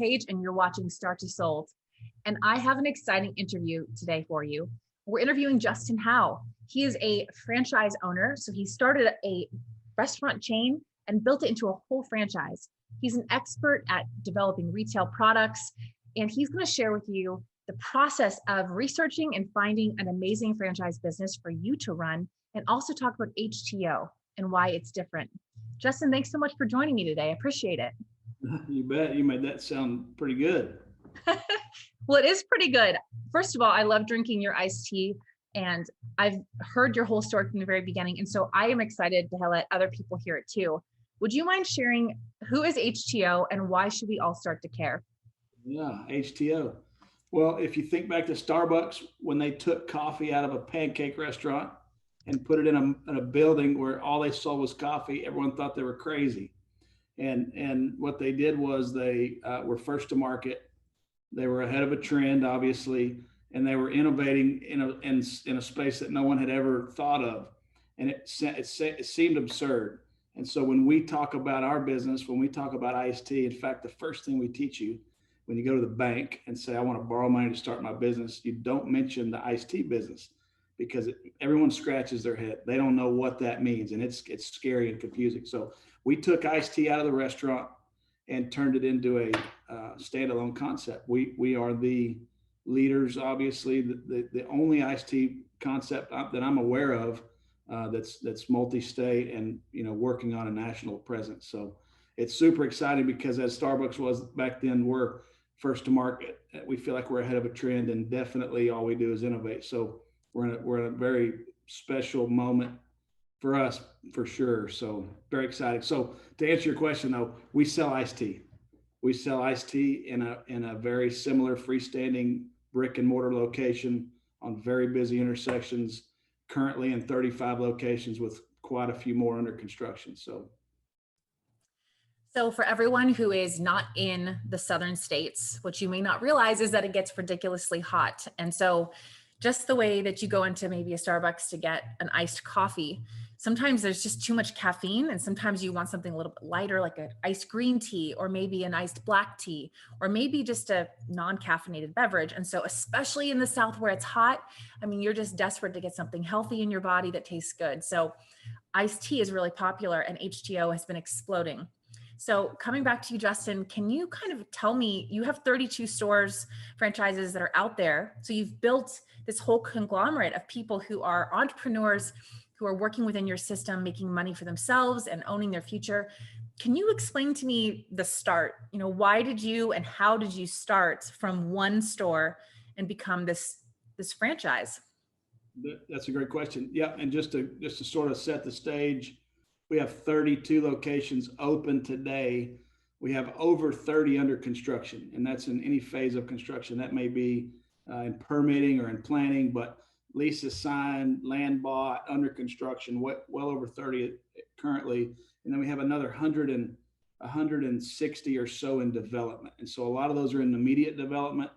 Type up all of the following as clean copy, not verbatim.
page and you're watching Start to Sold. And I have an exciting interview today for you. We're interviewing Justin Howe. He is a franchise owner. So he started a restaurant chain and built it into a whole franchise. He's an expert at developing retail products, and he's going to share with you the process of researching and finding an amazing franchise business for you to run, and also talk about HTeao and why it's different. Justin, thanks so much for joining me today. I appreciate it. You bet. You made that sound pretty good. Well, it is pretty good. First of all, I love drinking your iced tea, and I've heard your whole story from the very beginning. And so I am excited to let other people hear it too. Would you mind sharing who is HTeao and why should we all start to care? Yeah, HTeao. Well, if you think back to Starbucks, when they took coffee out of a pancake restaurant and put it in a building where all they sold was coffee, everyone thought they were crazy. And what they did was they were first to market. They were ahead of a trend, obviously, and they were innovating in a space that no one had ever thought of. And it seemed absurd. And so when we talk about our business, when we talk about iced tea, in fact, the first thing we teach you when you go to the bank and say, I want to borrow money to start my business, you don't mention the iced tea business because everyone scratches their head. They don't know what that means. And it's scary and confusing. So we took iced tea out of the restaurant and turned it into a standalone concept. We are the leaders, obviously, the only iced tea concept that I'm aware of that's multi-state and working on a national presence. So it's super exciting because as Starbucks was back then, we're first to market. We feel like we're ahead of a trend, and definitely all we do is innovate. So we're in a very special moment for us, for sure. So very exciting. So to answer your question, though, we sell iced tea. We sell iced tea in a very similar freestanding brick and mortar location on very busy intersections, currently in 35 locations with quite a few more under construction. So for everyone who is not in the southern states, what you may not realize is that it gets ridiculously hot. And so just the way that you go into maybe a Starbucks to get an iced coffee, sometimes there's just too much caffeine, and sometimes you want something a little bit lighter, like an iced green tea, or maybe an iced black tea, or maybe just a non-caffeinated beverage. And so especially in the South where it's hot, I mean, you're just desperate to get something healthy in your body that tastes good. So iced tea is really popular, and HTeao has been exploding. So coming back to you, Justin, can you kind of tell me, you have 32 stores, franchises that are out there. So you've built this whole conglomerate of people who are entrepreneurs, who are working within your system, making money for themselves and owning their future. Can you explain to me the start? Why did you and how did you start from one store and become this franchise? That's a great question. Yeah, and just to sort of set the stage, we have 32 locations open today. We have over 30 under construction, and that's in any phase of construction. That may be in permitting or in planning, but leases signed, land bought, under construction, well over 30 currently. And then we have another 160 or so in development. And so a lot of those are in immediate development.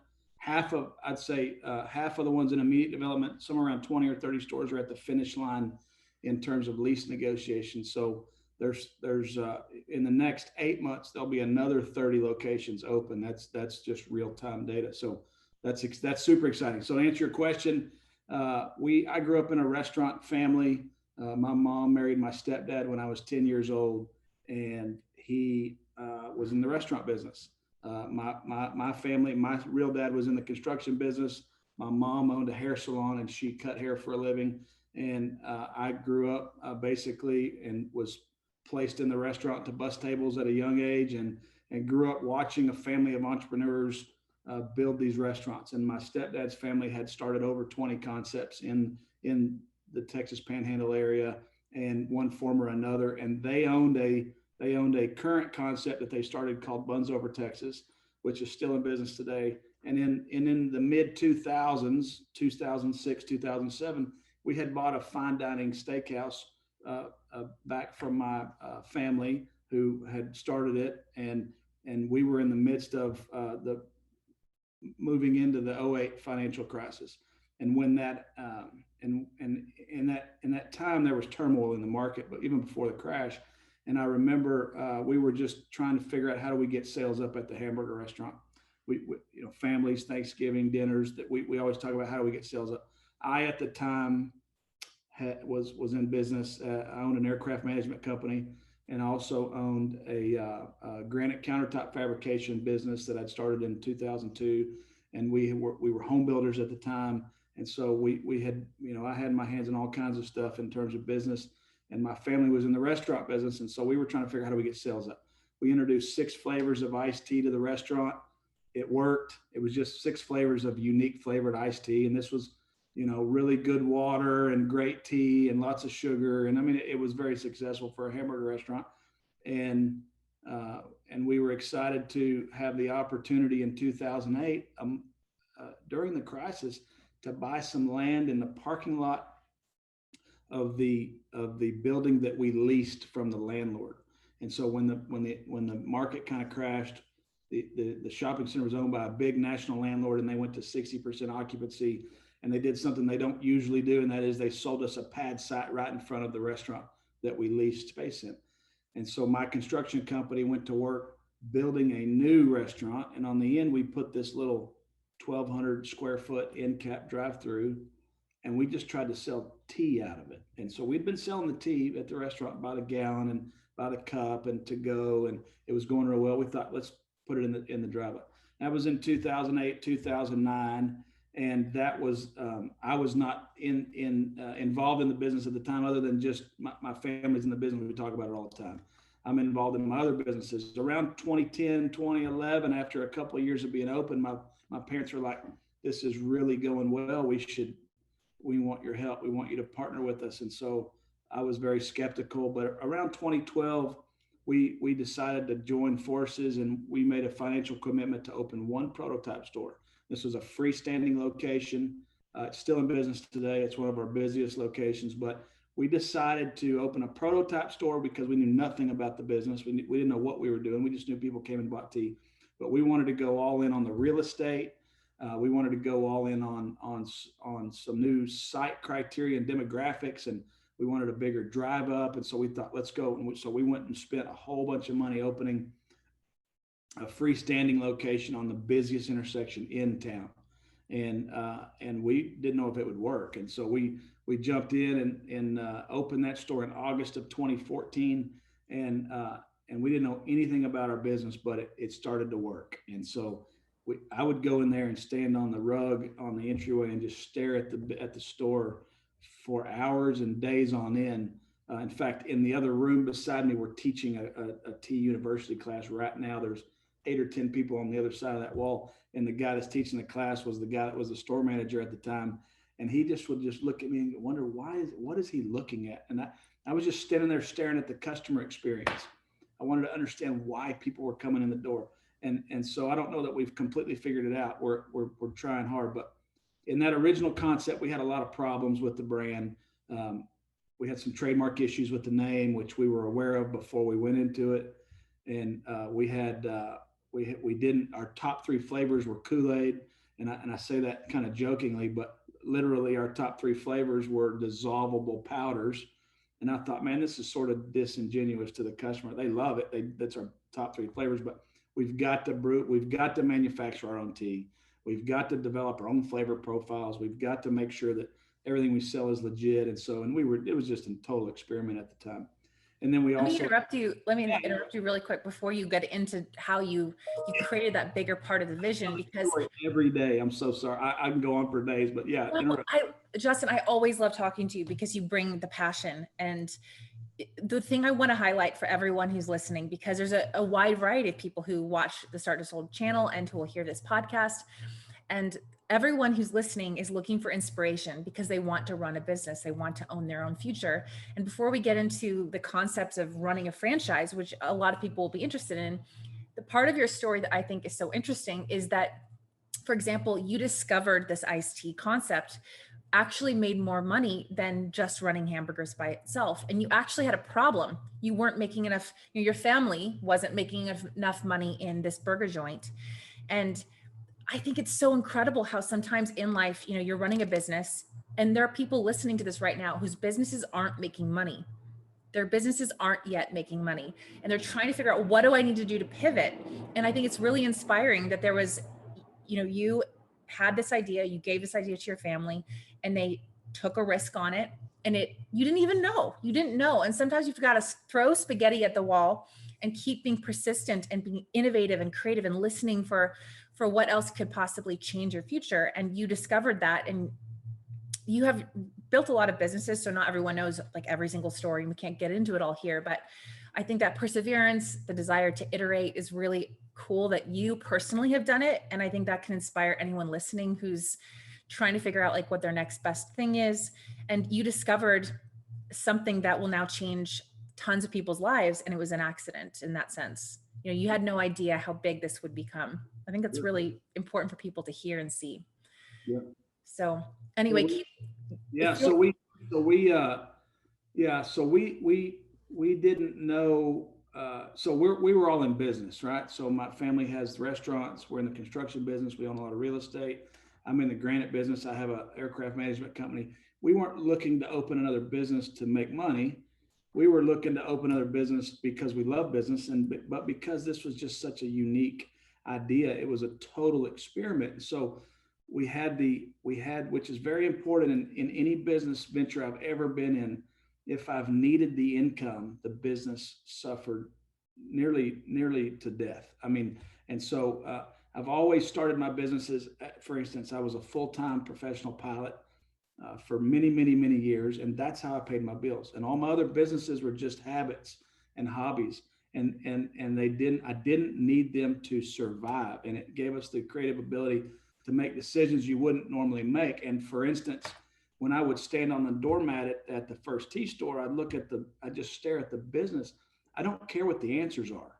I'd say half of the ones in immediate development, somewhere around 20 or 30 stores are at the finish line in terms of lease negotiations. So there's in the next 8 months, there'll be another 30 locations open. That's just real time data. So that's super exciting. So to answer your question, I grew up in a restaurant family. My mom married my stepdad when I was 10 years old, and he was in the restaurant business. My family, my real dad was in the construction business. My mom owned a hair salon, and she cut hair for a living. And I grew up basically and was placed in the restaurant to bus tables at a young age, and grew up watching a family of entrepreneurs build these restaurants. And my stepdad's family had started over 20 concepts in the Texas Panhandle area, and one form or another. And they owned a current concept that they started called Buns Over Texas, which is still in business today. And in the mid 2000s, 2006, 2007, we had bought a fine dining steakhouse back from my family who had started it, and we were in the midst of the moving into the '08 financial crisis. And when that in that time there was turmoil in the market, but even before the crash, And I remember we were just trying to figure out how do we get sales up at the hamburger restaurant. You know, families, Thanksgiving dinners, that we always talk about how do we get sales up. I, at the time, was in business. I owned an aircraft management company, and also owned a granite countertop fabrication business that I'd started in 2002. And we were home builders at the time. And so we had, you know, I had my hands in all kinds of stuff in terms of business, and my family was in the restaurant business. And so we were trying to figure out how do we get sales up. We introduced 6 flavors of iced tea to the restaurant. It worked. It was just 6 flavors of unique flavored iced tea. And this was, you know, really good water and great tea and lots of sugar. And I mean, it was very successful for a hamburger restaurant. And we were excited to have the opportunity in 2008, during the crisis, to buy some land in the parking lot of the building that we leased from the landlord. And so when the market kind of crashed, the shopping center was owned by a big national landlord, and they went to 60% occupancy. And they did something they don't usually do, and that is they sold us a pad site right in front of the restaurant that we leased space in. And so my construction company went to work building a new restaurant, and on the end we put this little 1,200 square foot end cap drive-through, and we just tried to sell tea out of it. And so we'd been selling the tea at the restaurant by the gallon and by the cup and to go, and it was going real well. We thought, let's put it in the drive-up. That was in 2008, 2009. And that was, I was not involved in the business at the time, other than just my family's in the business. We talk about it all the time. I'm involved in my other businesses. Around 2010, 2011, after a couple of years of being open, my parents were like, this is really going well. We want your help. We want you to partner with us. And so I was very skeptical, but around 2012, we decided to join forces, and we made a financial commitment to open 1 prototype store. This was a freestanding location. It's still in business today. It's one of our busiest locations, but we decided to open a prototype store because we knew nothing about the business. We didn't know what we were doing. We just knew people came and bought tea, but we wanted to go all in on the real estate. We wanted to go all in on some new site criteria and demographics, and we wanted a bigger drive up. And so we thought, let's go. And so we went and spent a whole bunch of money opening a freestanding location on the busiest intersection in town. And we didn't know if it would work. And so we jumped in and opened that store in August of 2014. And we didn't know anything about our business, but it started to work. And so I would go in there and stand on the rug on the entryway and just stare at the store for hours and days on end. In fact, in the other room beside me, we're teaching a tea university class right now. There's 8 or 10 people on the other side of that wall. And the guy that's teaching the class was the guy that was the store manager at the time. And he would just look at me and wonder, what is he looking at? And I was just standing there staring at the customer experience. I wanted to understand why people were coming in the door. And so I don't know that we've completely figured it out. We're trying hard, but in that original concept, we had a lot of problems with the brand. We had some trademark issues with the name, which we were aware of before we went into it. And our top 3 flavors were Kool-Aid. And I say that kind of jokingly, but literally our top 3 flavors were dissolvable powders. And I thought, man, this is sort of disingenuous to the customer. They love it. That's our top 3 flavors, but we've got to manufacture our own tea. We've got to develop our own flavor profiles. We've got to make sure that everything we sell is legit. And so, it was just a total experiment at the time. And then Let me interrupt you really quick before you get into how you created that bigger part of the vision, because every day, I'm so sorry. I can go on for days, but yeah. Justin, I always love talking to you because you bring the passion. And the thing I want to highlight for everyone who's listening, because there's a wide variety of people who watch the Start to Sold channel and who will hear this podcast. And everyone who's listening is looking for inspiration because they want to run a business. They want to own their own future. And before we get into the concepts of running a franchise, which a lot of people will be interested in, the part of your story that I think is so interesting is that, for example, you discovered this iced tea concept actually made more money than just running hamburgers by itself. And you actually had a problem. You weren't making enough, your family wasn't making enough money in this burger joint. And I think it's so incredible how sometimes in life, you're running a business and there are people listening to this right now whose businesses aren't making money. their businesses aren't yet making money, and they're trying to figure out, what do I need to do to pivot? And I think it's really inspiring that there was, you had this idea, you gave this idea to your family, and they took a risk on it. And you didn't know. And sometimes you've got to throw spaghetti at the wall and keep being persistent and being innovative and creative and listening for what else could possibly change your future. And you discovered that, and you have built a lot of businesses. So not everyone knows like every single story, and we can't get into it all here, but I think that perseverance, the desire to iterate, is really cool that you personally have done it. And I think that can inspire anyone listening who's trying to figure out like what their next best thing is. And you discovered something that will now change tons of people's lives. And it was an accident in that sense. You had no idea how big this would become. I think that's really important for people to hear and see. Yeah. So anyway, we didn't know. So we were all in business, right? So my family has restaurants. We're in the construction business. We own a lot of real estate. I'm in the granite business. I have an aircraft management company. We weren't looking to open another business to make money. We were looking to open another business because we love business, but because this was just such a unique idea, it was a total experiment. So we had, which is very important in any business venture I've ever been in. If I've needed the income, the business suffered nearly to death. I mean, and so I've always started my businesses. For instance, I was a full-time professional pilot for many years, and that's how I paid my bills. And all my other businesses were just habits and hobbies, and I didn't need them to survive. And it gave us the creative ability to make decisions you wouldn't normally make. And for instance, when I would stand on the doormat at the First Tea store, I just stare at the business. I don't care what the answers are.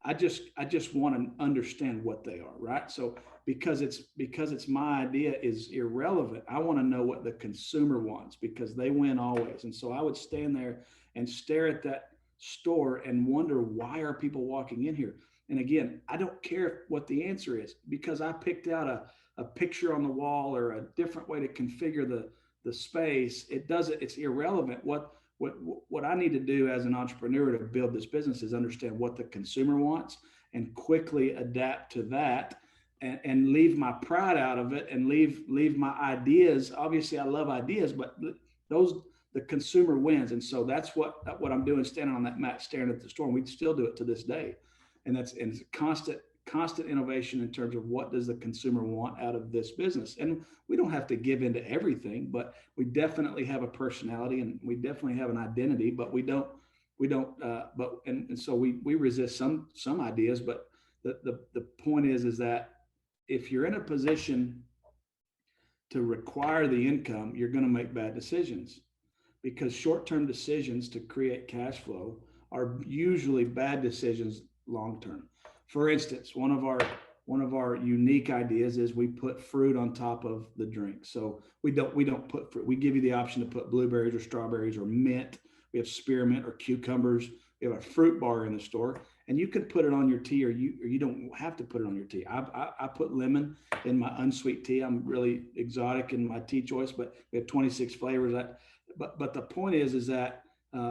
I just want to understand what they are, right? So because it's my idea is irrelevant. I want to know what the consumer wants, because they win always. And so I would stand there and stare at that store and wonder, why are people walking in here? And again, I don't care what the answer is, because I picked out a picture on the wall or a different way to configure the space. It's irrelevant. What I need to do as an entrepreneur to build this business is understand what the consumer wants and quickly adapt to that, and leave my pride out of it, and leave my ideas. Obviously I love ideas, but the consumer wins. And so that's what I'm doing, standing on that mat, staring at the store. And we still do it to this day. And it's a constant innovation in terms of what does the consumer want out of this business. And we don't have to give into everything, but we definitely have a personality, and we definitely have an identity, but so we resist some ideas. But the point is that if you're in a position to require the income, you're going to make bad decisions, because short-term decisions to create cash flow are usually bad decisions long-term. For instance, one of our unique ideas is we put fruit on top of the drink. So we don't put fruit. We give you the option to put blueberries or strawberries or mint. We have spearmint or cucumbers. We have a fruit bar in the store, and you can put it on your tea, or you don't have to put it on your tea. I put lemon in my unsweet tea. I'm really exotic in my tea choice, but we have 26 flavors. But the point is that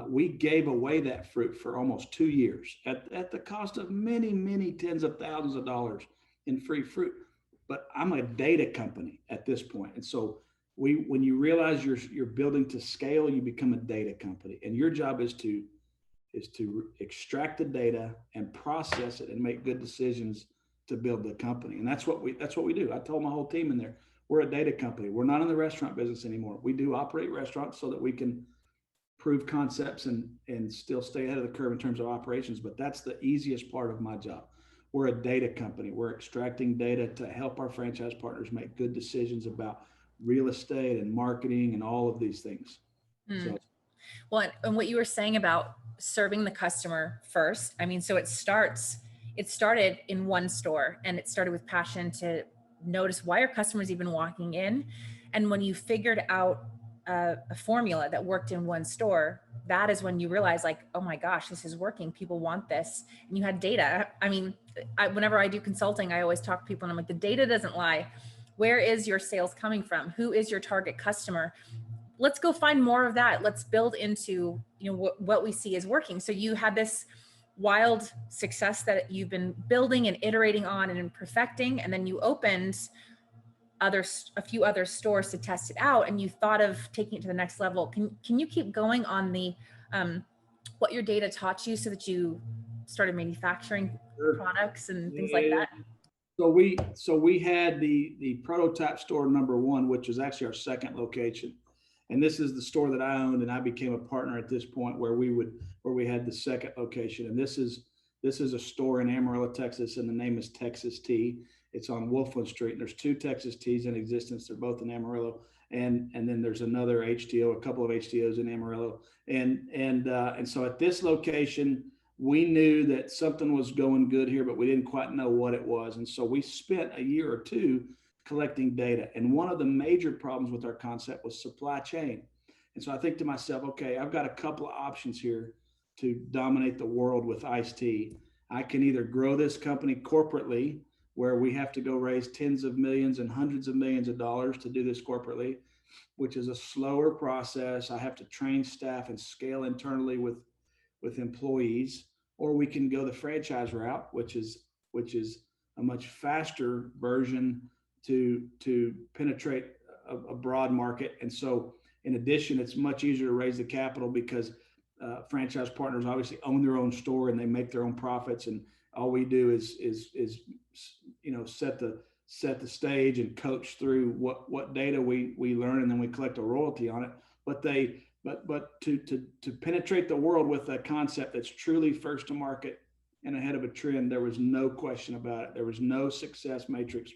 we gave away that fruit for almost 2 years at the cost of many tens of thousands of dollars in free fruit. But I'm a data company at this point. And so when you realize you're building to scale, you become a data company, and your job is to extract the data and process it and make good decisions to build the company. And that's what we do. I told my whole team in there, we're a data company. We're not in the restaurant business anymore. We do operate restaurants so that we can prove concepts and still stay ahead of the curve in terms of operations. But that's the easiest part of my job. We're a data company. We're extracting data to help our franchise partners make good decisions about real estate and marketing and all of these things. So. Well, and what you were saying about serving the customer first, I mean, so it started in one store, and it started with passion to notice, why are customers even walking in? And when you figured out a formula that worked in one store, that is when you realize, like, oh my gosh, this is working. People want this. And you had data. I mean, whenever I do consulting, I always talk to people and I'm like, the data doesn't lie. Where is your sales coming from? Who is your target customer? let's go find more of that. Let's build into, what we see is working. So you had this wild success that you've been building and iterating on and perfecting, and then you opened a few other stores to test it out, and you thought of taking it to the next level. Can you keep going on the what your data taught you so that you started manufacturing products and things like that? So we had the prototype store number one, which is actually our second location. And this is the store that I owned, and I became a partner at this point where we had the second location. And this is a store in Amarillo, Texas, and the name is Texas Tea. It's on Wolfland Street, and there's two Texas Teas in existence. They're both in Amarillo, and then there's another HTeao, a couple of HTeaos in Amarillo, and so at this location, we knew that something was going good here, but we didn't quite know what it was. And so we spent a year or two collecting data. And one of the major problems with our concept was supply chain. And so I think to myself, okay, I've got a couple of options here to dominate the world with iced tea. I can either grow this company corporately, where we have to go raise tens of millions and hundreds of millions of dollars to do this corporately, which is a slower process. I have to train staff and scale internally with employees, or we can go the franchise route, which is a much faster version to penetrate a broad market. And so in addition, it's much easier to raise the capital because franchise partners obviously own their own store and they make their own profits. And all we do is set the stage and coach through what data we learn, and then we collect a royalty on it. But to penetrate the world with a concept that's truly first to market and ahead of a trend, there was no question about it. There was no success matrix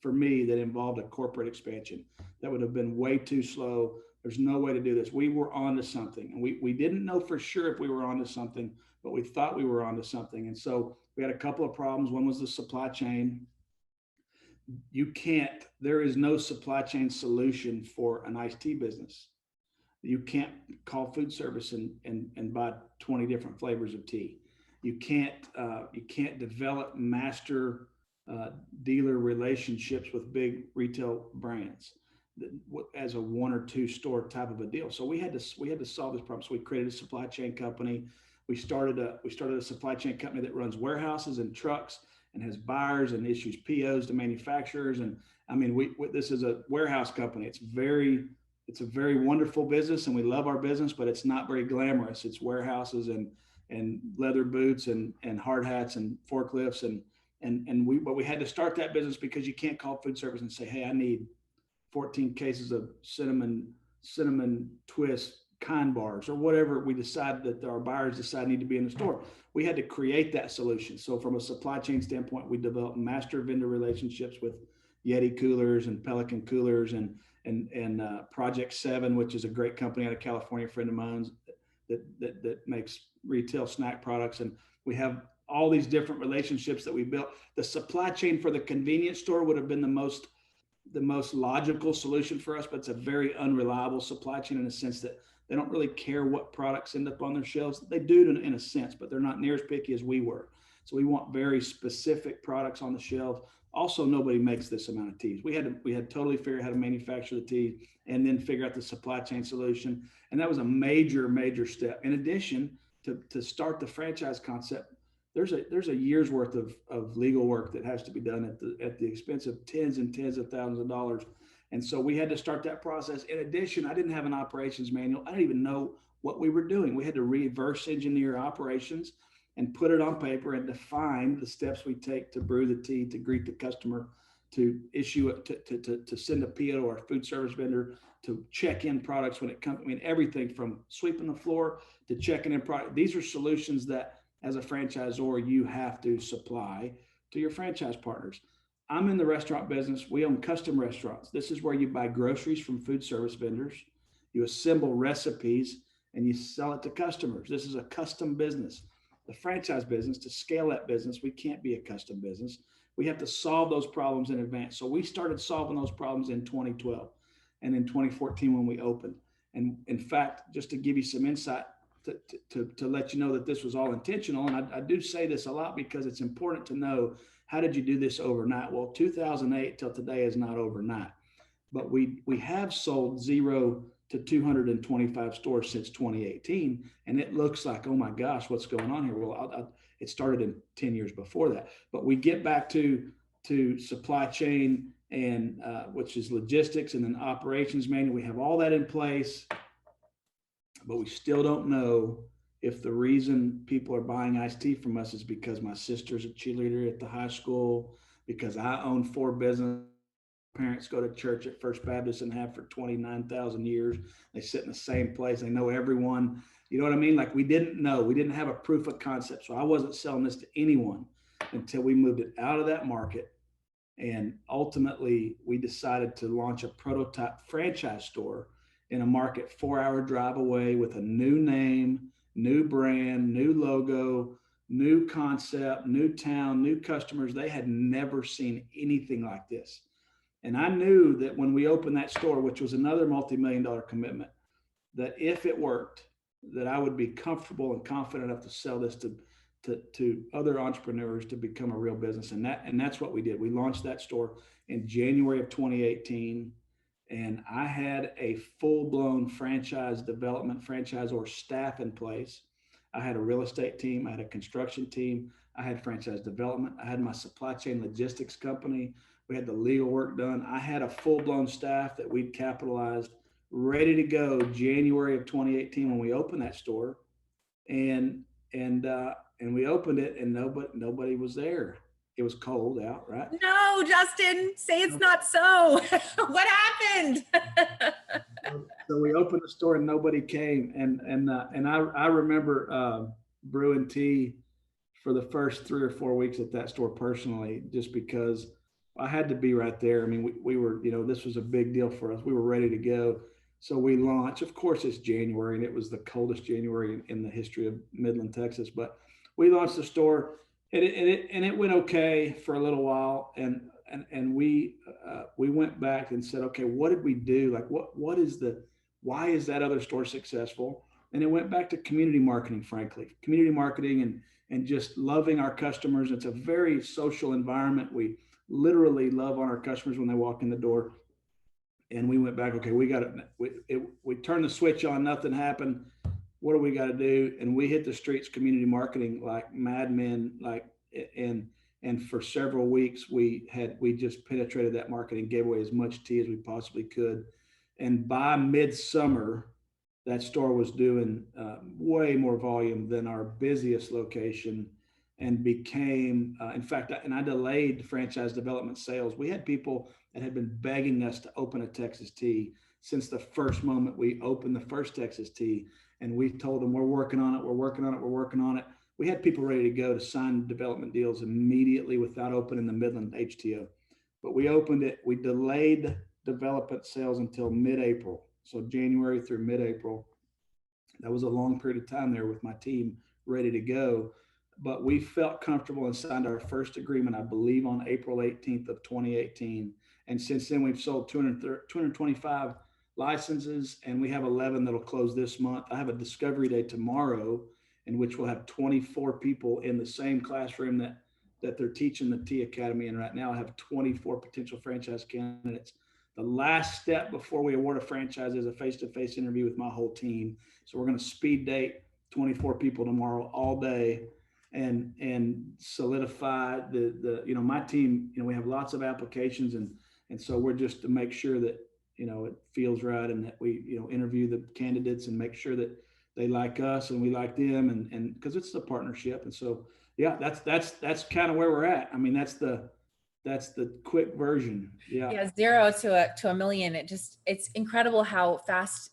for me that involved a corporate expansion. That would have been way too slow. There's no way to do this. We were onto something, and we didn't know for sure if we were onto something, but we thought we were onto something. And so we had a couple of problems. One was the supply chain. There is no supply chain solution for an iced tea business. You can't call food service and buy 20 different flavors of tea. You can't develop master dealer relationships with big retail brands as a one or two store type of a deal. So we had to solve this problem. So we created a supply chain company. We started a supply chain company that runs warehouses and trucks and has buyers and issues POs to manufacturers. And I mean, this is a warehouse company. It's a very wonderful business, and we love our business, but it's not very glamorous. It's warehouses and leather boots and hard hats and forklifts but we had to start that business because you can't call food service and say, hey, I need 14 cases of cinnamon twist kind bars or whatever we decide that our buyers decide need to be in the store. We had to create that solution. So from a supply chain standpoint, we developed master vendor relationships with Yeti coolers and Pelican coolers and Project 7, which is a great company out of California, a friend of mine that makes retail snack products. And we have all these different relationships that we built. The supply chain for the convenience store would have been the most logical solution for us, but it's a very unreliable supply chain in the sense that they don't really care what products end up on their shelves. They do in a sense, but they're not near as picky as we were. So we want very specific products on the shelf. Also, nobody makes this amount of teas. We had to totally figure out how to manufacture the tea and then figure out the supply chain solution. And that was a major step. In addition to start the franchise concept, there's a year's worth of legal work that has to be done at the expense of tens and tens of thousands of dollars. And so we had to start that process. In addition, I didn't have an operations manual. I didn't even know what we were doing. We had to reverse engineer operations and put it on paper and define the steps we take to brew the tea, to greet the customer, to issue it, to send a PO to our food service vendor, to check in products when it comes. I mean, everything from sweeping the floor to checking in product. These are solutions that as a franchisor, you have to supply to your franchise partners. I'm in the restaurant business. We own custom restaurants. This is where you buy groceries from food service vendors. You assemble recipes and you sell it to customers. This is a custom business. The franchise business, to scale that business, we can't be a custom business. We have to solve those problems in advance. So we started solving those problems in 2012 and in 2014 when we opened. And in fact, just to give you some insight, to let you know that this was all intentional. And I do say this a lot because it's important to know, how did you do this overnight? Well, 2008 till today is not overnight, but we have sold 0 to 225 stores since 2018. And it looks like, oh my gosh, what's going on here? Well, it started in 10 years before that. But we get back to supply chain and which is logistics, and then operations manual. We have all that in place, but we still don't know if the reason people are buying iced tea from us is because my sister's a cheerleader at the high school, because I own 4 businesses. Parents go to church at First Baptist and have for 29,000 years. They sit in the same place. They know everyone. You know what I mean? Like, we didn't know. We didn't have a proof of concept. So I wasn't selling this to anyone until we moved it out of that market. And ultimately, we decided to launch a prototype franchise store in a market 4-hour drive away with a new name, new brand, new logo, new concept, new town, new customers. They had never seen anything like this. And I knew that when we opened that store, which was another multi-million-dollar commitment, that if it worked, that I would be comfortable and confident enough to sell this to other entrepreneurs to become a real business. And that's what we did. We launched that store in January of 2018. And I had a full-blown franchise development, franchisor staff in place. I had a real estate team. I had a construction team. I had franchise development. I had my supply chain logistics company. We had the legal work done. I had a full-blown staff that we'd capitalized, ready to go January of 2018 when we opened that store. And we opened it, and nobody was there. It was cold out, right? No, Justin, say it's not so. What happened? So we opened the store and nobody came. And I remember brewing tea for the first 3 or 4 weeks at that store personally, just because I had to be right there. I mean, we were, this was a big deal for us. We were ready to go. So we launched. Of course, it's January, and it was the coldest January in the history of Midland, Texas. But we launched the store, and it went okay for a little while. And we went back and said, okay, what did we do? Like, why is that other store successful? And it went back to community marketing, frankly, community marketing and just loving our customers. It's a very social environment. We literally love on our customers when they walk in the door. And we went back, okay, we got it. We turned the switch on, nothing happened. What do we got to do? And we hit the streets, community marketing like madmen, and for several weeks we just penetrated that market and gave away as much tea as we possibly could. And by midsummer, that store was doing way more volume than our busiest location, and became, in fact, and I delayed franchise development sales. We had people that had been begging us to open a Texas Tea since the first moment we opened the first Texas Tea. And we told them, we're working on it, we're working on it, we're working on it. We had people ready to go to sign development deals immediately without opening the Midland HTeao. But we opened it, we delayed development sales until mid-April. So January through mid-April. That was a long period of time there with my team ready to go. But we felt comfortable and signed our first agreement, I believe, on April 18th of 2018. And since then, we've sold 225 licenses, and we have 11 that'll close this month. I have a discovery day tomorrow in which we'll have 24 people in the same classroom that they're teaching the Tea Academy in right now. I have 24 potential franchise candidates. The last step before we award a franchise is a face-to-face interview with my whole team. So we're going to speed date 24 people tomorrow all day and solidify my team. We have lots of applications, and so we're just to make sure that it feels right, and that we interview the candidates and make sure that they like us and we like them, and because it's a partnership. And so yeah, that's kind of where we're at. I mean, that's the quick version. Yeah, 0 to a million. It's incredible how fast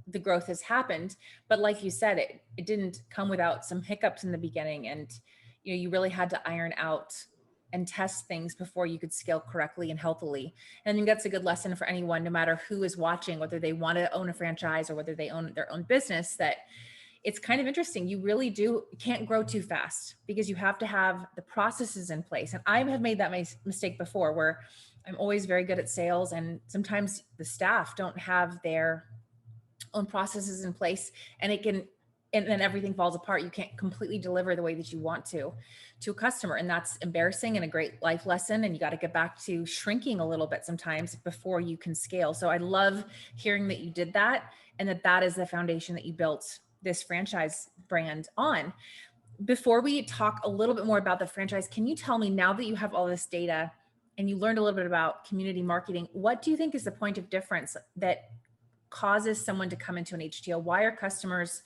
the growth has happened. But like you said, it didn't come without some hiccups in the beginning, and you really had to iron out and test things before you could scale correctly and healthily. And I think that's a good lesson for anyone, no matter who is watching, whether they want to own a franchise or whether they own their own business, that it's kind of interesting. You really can't grow too fast, because you have to have the processes in place. And I have made that mistake before, where I'm always very good at sales, and sometimes the staff don't have their own processes in place, and it can and then everything falls apart. You can't completely deliver the way that you want to a customer. And that's embarrassing and a great life lesson. And you got to get back to shrinking a little bit sometimes before you can scale. So I love hearing that you did that, and that is the foundation that you built this franchise brand on. Before we talk a little bit more about the franchise, can you tell me, now that you have all this data and you learned a little bit about community marketing, what do you think is the point of difference that causes someone to come into an HTeao? Why are customers,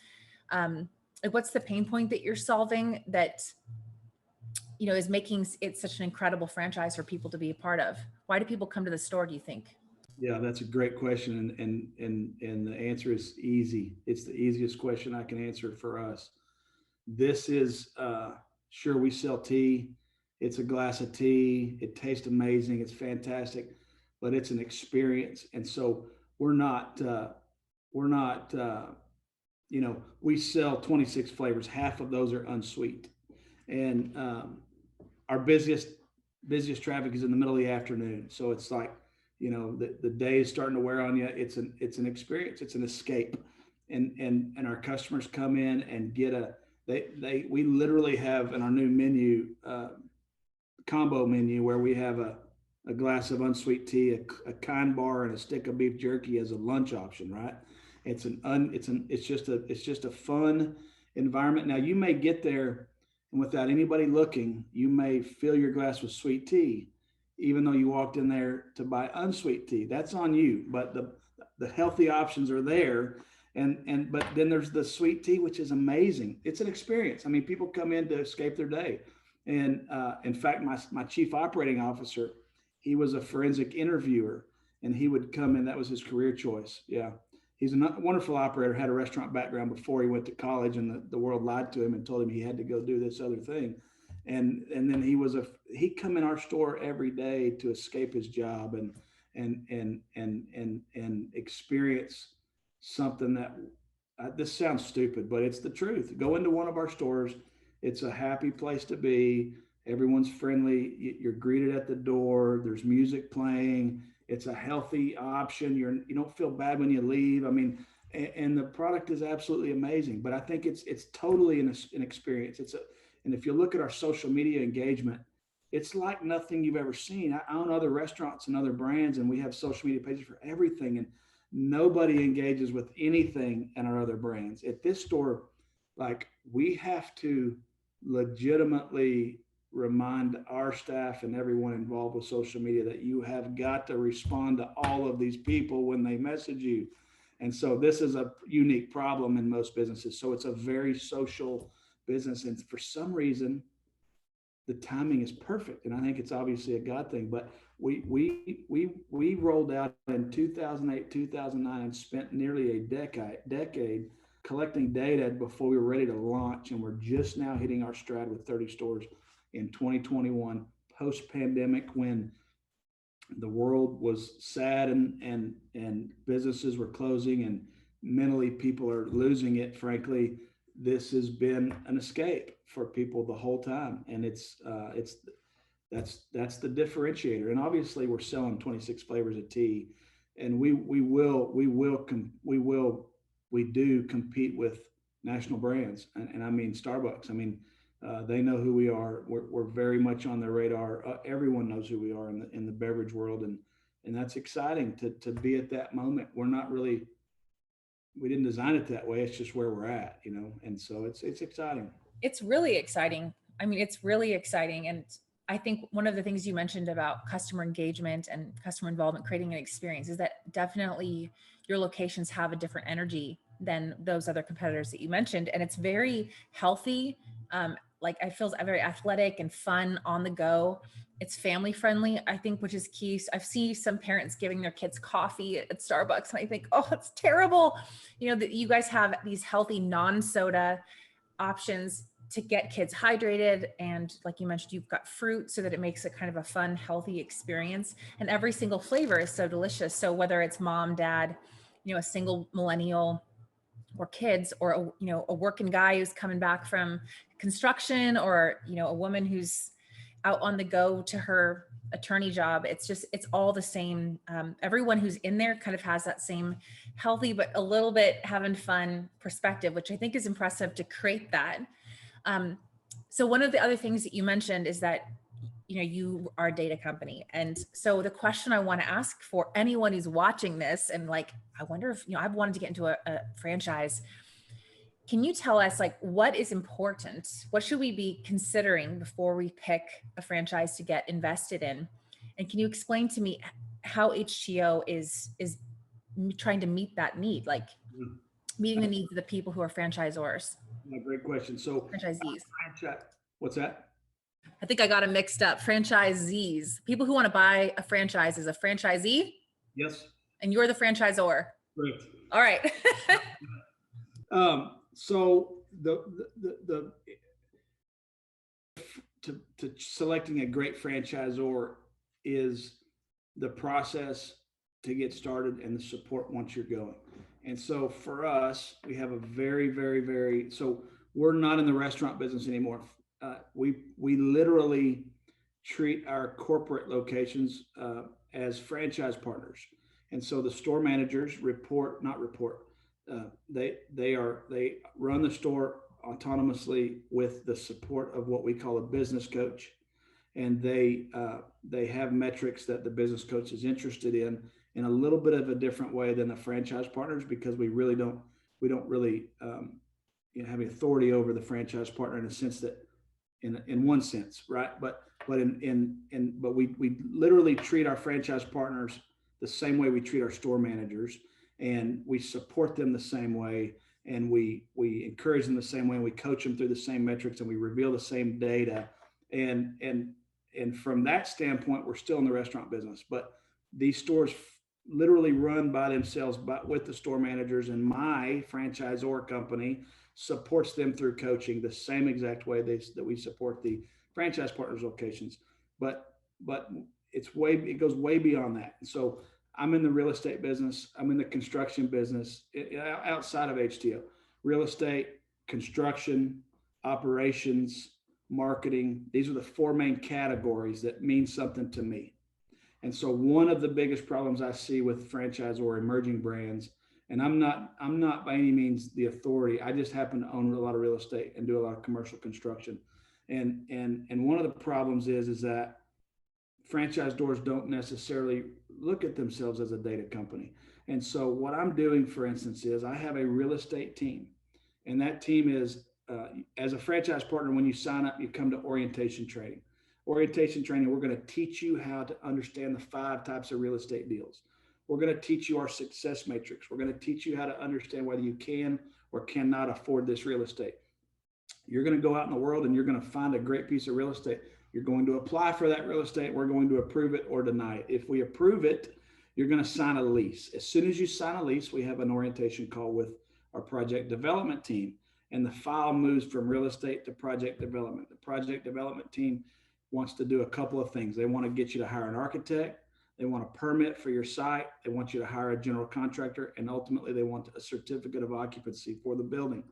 like, what's the pain point that you're solving that, you know, is making it such an incredible franchise for people to be a part of? Why do people come to the store, do you think? Yeah, that's a great question. And the answer is easy. It's the easiest question I can answer for us. This is, sure, we sell tea. It's a glass of tea. It tastes amazing. It's fantastic, but it's an experience. And so we're not, you know, we sell 26 flavors. Half of those are unsweet. And our busiest traffic is in the middle of the afternoon. So it's like, you know, the day is starting to wear on you. It's an experience. It's an escape. And our customers come in and get we literally have in our new menu, combo menu, where we have a glass of unsweet tea, a kind bar, and a stick of beef jerky as a lunch option, right? It's just a fun environment. Now you may get there and without anybody looking, you may fill your glass with sweet tea, even though you walked in there to buy unsweet tea. That's on you, but the healthy options are there. But then there's the sweet tea, which is amazing. It's an experience. I mean, people come in to escape their day. And in fact, my chief operating officer, he was a forensic interviewer, and he would come in. That was his career choice. Yeah. He's a wonderful operator, had a restaurant background before he went to college, and the world lied to him and told him he had to go do this other thing. And then he'd come in our store every day to escape his job and experience something that, this sounds stupid, but it's the truth. Go into one of our stores. It's a happy place to be. Everyone's friendly. You're greeted at the door. There's music playing. It's a healthy option. You don't feel bad when you leave. I mean, and the product is absolutely amazing. But I think it's totally an experience. And if you look at our social media engagement, it's like nothing you've ever seen. I own other restaurants and other brands, and we have social media pages for everything. And nobody engages with anything in our other brands. At this store, like, we have to legitimately remind our staff and everyone involved with social media that you have got to respond to all of these people when they message you. And so this is a unique problem in most businesses. So it's a very social business. And for some reason, the timing is perfect. And I think it's obviously a God thing, but we rolled out in 2008, 2009, and spent nearly a decade collecting data before we were ready to launch. And we're just now hitting our stride with 30 stores in 2021, post-pandemic, when the world was sad and businesses were closing and mentally people are losing it. Frankly, this has been an escape for people the whole time. And that's the differentiator. And obviously we're selling 26 flavors of tea, and we do compete with national brands. And I mean, Starbucks, I mean, they know who we are. We're very much on their radar. Everyone knows who we are in the beverage world. And that's exciting to be at that moment. We didn't design it that way. It's just where we're at, you know? And so it's exciting. It's really exciting. I mean, it's really exciting. And I think one of the things you mentioned about customer engagement and customer involvement, creating an experience, is that definitely your locations have a different energy than those other competitors that you mentioned. And it's very healthy. Like, I feel very athletic and fun on the go. It's family friendly, I think, which is key. So I've seen some parents giving their kids coffee at Starbucks, and I think, oh, it's terrible. You know, that you guys have these healthy non-soda options to get kids hydrated. And like you mentioned, you've got fruit so that it makes it kind of a fun, healthy experience. And every single flavor is so delicious. So whether it's mom, dad, you know, a single millennial, or kids, or a working guy who's coming back from construction, or, you know, a woman who's out on the go to her attorney job. It's all the same. Everyone who's in there kind of has that same healthy, but a little bit having fun perspective, which I think is impressive to create that. So one of the other things that you mentioned is that, you are a data company. And so the question I want to ask for anyone who's watching this, and like, I wonder if, I've wanted to get into a franchise. Can you tell us, like, what is important? What should we be considering before we pick a franchise to get invested in? And can you explain to me how HTeao is trying to meet that need, like meeting the needs of the people who are franchisors? Great question. So franchisees. What's that? I think I got them mixed up. Franchisees, people who want to buy a franchise, is a franchisee. Yes. And you're the franchisor. Great. All right. So to selecting a great franchisor is the process to get started and the support once you're going. And so for us, we have a very, so we're not in the restaurant business anymore. We literally treat our corporate locations as franchise partners. And so the store managers they run the store autonomously with the support of what we call a business coach. And they have metrics that the business coach is interested in a little bit of a different way than the franchise partners, because we don't really have the authority over the franchise partner in a sense that in one sense, right? But we literally treat our franchise partners the same way we treat our store managers, and we support them the same way, and we encourage them the same way, and we coach them through the same metrics, and we reveal the same data. And from that standpoint, we're still in the restaurant business, but these stores literally run by themselves, but with the store managers, and my franchisor company supports them through coaching the same exact way that we support the franchise partners locations. But it goes way beyond that. So I'm in the real estate business. I'm in the construction business outside of HTeao. Real estate, construction, operations, marketing. These are the four main categories that mean something to me. And so one of the biggest problems I see with franchise or emerging brands, and I'm not by any means the authority. I just happen to own a lot of real estate and do a lot of commercial construction. And one of the problems is that franchise doors don't necessarily look at themselves as a data company. And so what I'm doing, for instance, is I have a real estate team, and that team is, as a franchise partner, when you sign up, you come to orientation training. Orientation training, we're going to teach you how to understand the 5 types of real estate deals. We're going to teach you our success matrix. We're going to teach you how to understand whether you can or cannot afford this real estate. You're going to go out in the world and you're going to find a great piece of real estate. You're going to apply for that real estate. We're going to approve it or deny it. If we approve it, you're going to sign a lease. As soon as you sign a lease, we have an orientation call with our project development team, and the file moves from real estate to project development. The project development team wants to do a couple of things. They want to get you to hire an architect. They want a permit for your site. They want you to hire a general contractor. And ultimately, they want a certificate of occupancy for the building.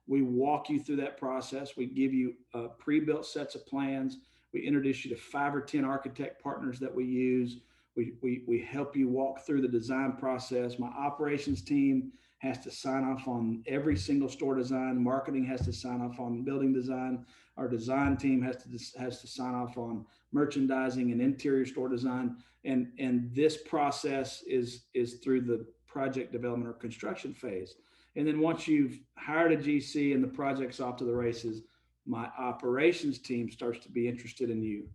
We walk you through that process. We give you pre-built sets of plans. We introduce you to 5 or 10 architect partners that we use. We help you walk through the design process. My operations team has to sign off on every single store design. Marketing has to sign off on building design. Our design team has to sign off on merchandising and interior store design. And this process is through the project development or construction phase. And then once you've hired a GC and the project's off to the races, my operations team starts to be interested in you.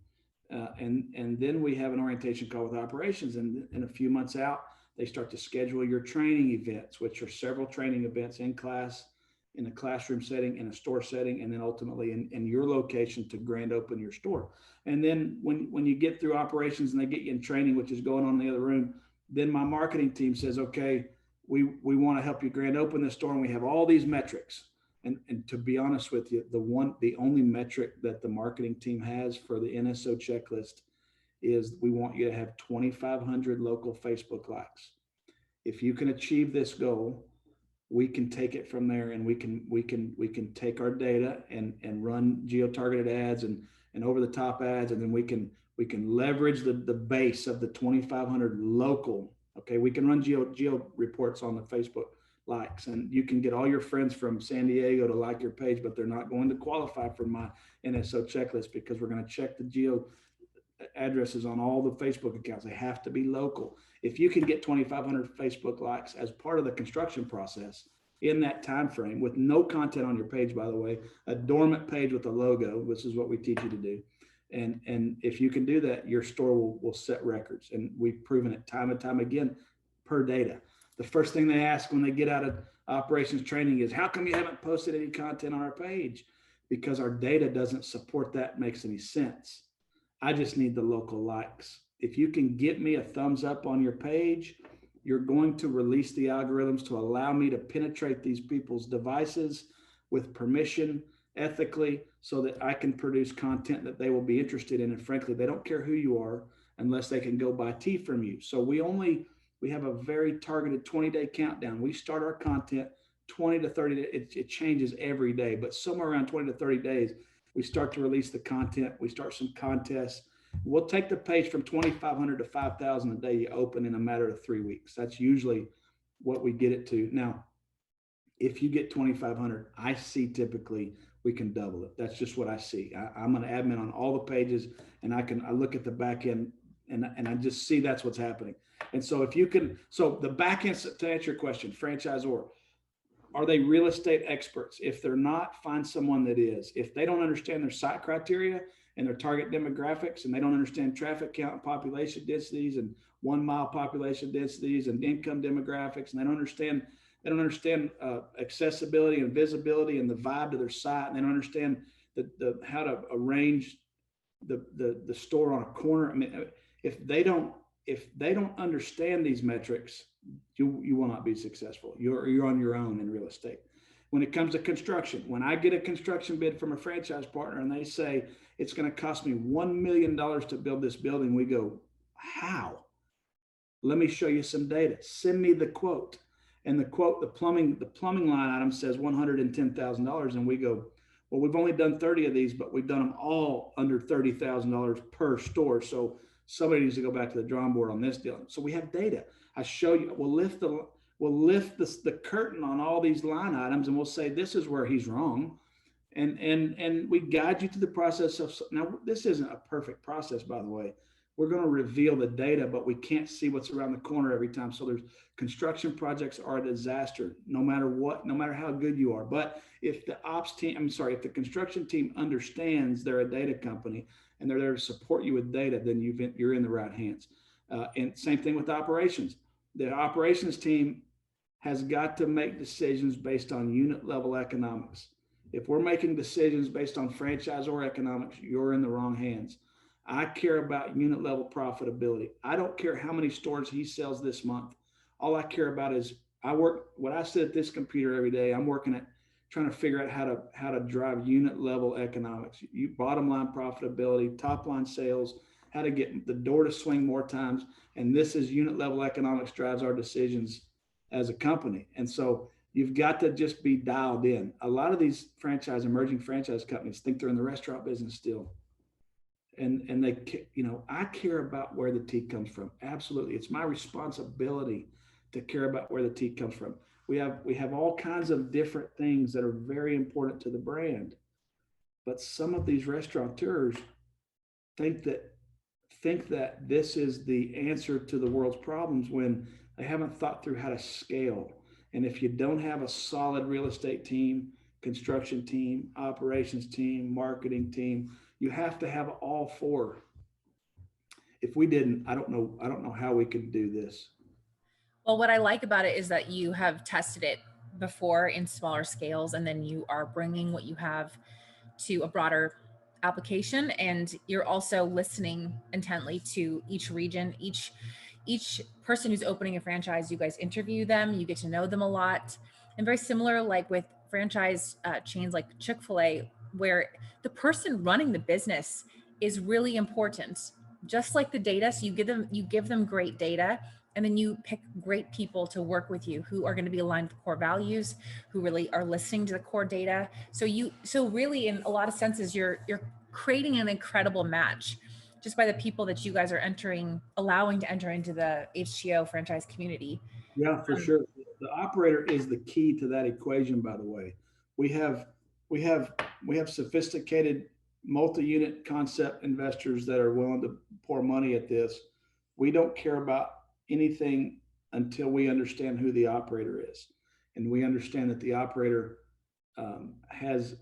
And then we have an orientation call with operations. And a few months out, they start to schedule your training events, which are several training events in class, in a classroom setting, in a store setting, and then ultimately in your location to grand open your store. And then when you get through operations and they get you in training, which is going on in the other room, then my marketing team says, okay, we want to help you grand open this store, and we have all these metrics. And to be honest with you, the only metric that the marketing team has for the NSO checklist is we want you to have 2,500 local Facebook likes. If you can achieve this goal, we can take it from there, and we can take our data and run geo-targeted ads and over the top ads, and then we can We can leverage the base of the 2,500 local. Okay, we can run geo reports on the Facebook likes, and you can get all your friends from San Diego to like your page, but they're not going to qualify for my NSO checklist because we're going to check the geo addresses on all the Facebook accounts. They have to be local. If you can get 2,500 Facebook likes as part of the construction process in that time frame with no content on your page, by the way, a dormant page with a logo, which is what we teach you to do. And if you can do that, your store will set records. And we've proven it time and time again per data. The first thing they ask when they get out of operations training is, how come you haven't posted any content on our page? Because our data doesn't support that, makes any sense. I just need the local likes. If you can get me a thumbs up on your page, you're going to release the algorithms to allow me to penetrate these people's devices with permission, ethically, so that I can produce content that they will be interested in. And frankly, they don't care who you are unless they can go buy tea from you. So we have a very targeted 20-day countdown. We start our content 20 to 30 days. It changes every day, but somewhere around 20 to 30 days, we start to release the content. We start some contests. We'll take the page from 2,500 to 5,000 a day you open in a matter of 3 weeks. That's usually what we get it to. Now, if you get 2,500, I see typically we can double it. That's just what I see. I'm an admin on all the pages, and I look at the back end and I just see that's what's happening. And so if you can, so the back end, to answer your question, franchisor, are they real estate experts? If they're not, find someone that is. If they don't understand their site criteria and their target demographics, and they don't understand traffic count and population densities and 1 mile population densities and income demographics, and they don't understand accessibility and visibility and the vibe to their site, and they don't understand how to arrange the store on a corner. I mean, if they don't understand these metrics, you will not be successful. You're on your own in real estate. When it comes to construction, when I get a construction bid from a franchise partner and they say it's going to cost me $1 million to build this building, we go, how? Let me show you some data. Send me the quote. And the quote, the plumbing line item says $110,000, and we go, well, we've only done 30 of these, but we've done them all under $30,000 per store. So somebody needs to go back to the drawing board on this deal. So we have data. I show you. We'll lift the curtain on all these line items, and we'll say this is where he's wrong, and we guide you to the process of. Now, this isn't a perfect process, by the way. We're going to reveal the data, but we can't see what's around the corner every time. So there's construction projects are a disaster, no matter what, no matter how good you are. But if the if the construction team understands they're a data company and they're there to support you with data, then you're in the right hands. And same thing with operations. The operations team has got to make decisions based on unit level economics. If we're making decisions based on franchisor economics, you're in the wrong hands. I care about unit level profitability. I don't care how many stores he sells this month. All I care about is when I sit at this computer every day, I'm working at trying to figure out how to drive unit level economics, bottom line profitability, top line sales, how to get the door to swing more times. And this is unit level economics drives our decisions as a company. And so you've got to just be dialed in. A lot of these emerging franchise companies think they're in the restaurant business still. And they, I care about where the tea comes from. Absolutely. It's my responsibility to care about where the tea comes from. We have all kinds of different things that are very important to the brand, but some of these restaurateurs think that this is the answer to the world's problems when they haven't thought through how to scale. And if you don't have a solid real estate team, construction team, operations team, marketing team, you have to have all four. If we didn't, I don't know how we could do this. Well, what I like about it is that you have tested it before in smaller scales, and then you are bringing what you have to a broader application, and you're also listening intently to each region, each person who's opening a franchise. You guys interview them, you get to know them a lot, and very similar like with franchise chains like Chick-fil-A, where the person running the business is really important, just like the data. So you give them great data, and then you pick great people to work with you who are going to be aligned with core values, who really are listening to the core data. So really, in a lot of senses, you're creating an incredible match just by the people that you guys are allowing to enter into the HTO franchise community. Yeah, for sure. The operator is the key to that equation, by the way. We have we have we have sophisticated multi-unit concept investors that are willing to pour money at this. We don't care about anything until we understand who the operator is. And we understand that the operator has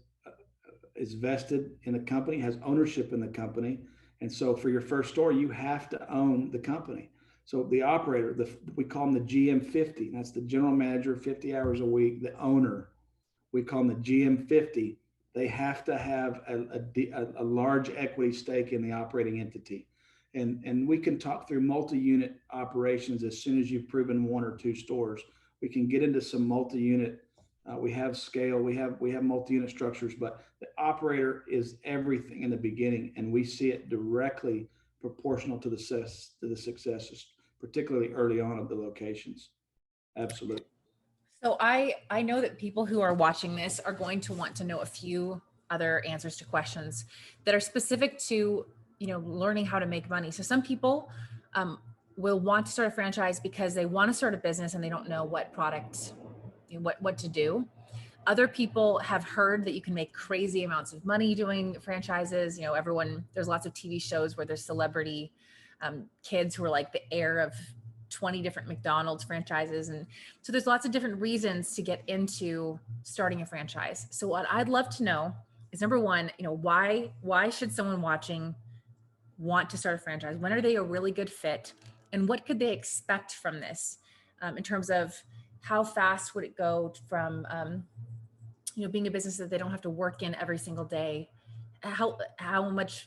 is vested in the company, has ownership in the company. And so for your first store, you have to own the company. So the operator, we call them the GM50. That's the general manager, 50 hours a week. The owner, we call them the GM50. They have to have a large equity stake in the operating entity. And we can talk through multi-unit operations as soon as you've proven one or two stores. We can get into some multi-unit. We have scale. We have multi-unit structures, but the operator is everything in the beginning, and we see it directly proportional to the successes, particularly early on of the locations. Absolutely. So I know that people who are watching this are going to want to know a few other answers to questions that are specific to, learning how to make money. So some people will want to start a franchise because they want to start a business and they don't know what product, what to do. Other people have heard that you can make crazy amounts of money doing franchises. There's lots of TV shows where there's celebrity kids who are like the heir of 20 different McDonald's franchises. And so there's lots of different reasons to get into starting a franchise. So what I'd love to know is, number one, why should someone watching want to start a franchise? When are they a really good fit? And what could they expect from this in terms of how fast would it go from, being a business that they don't have to work in every single day? How much,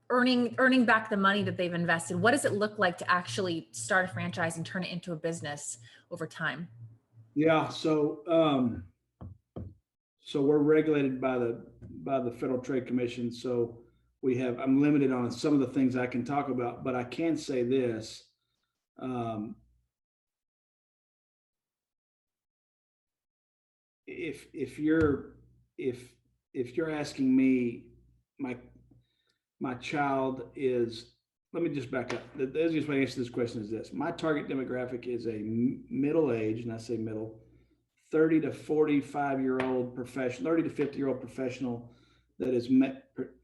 earning back the money that they've invested? What does it look like to actually start a franchise and turn it into a business over time? Yeah. So we're regulated by the Federal Trade Commission. So I'm limited on some of the things I can talk about, but I can say this. If you're asking me, my child is, let me just back up. The easiest way to answer this question is this: my target demographic is a middle age, and I say middle, 30 to 45-year-old professional, 30 to 50-year-old professional that has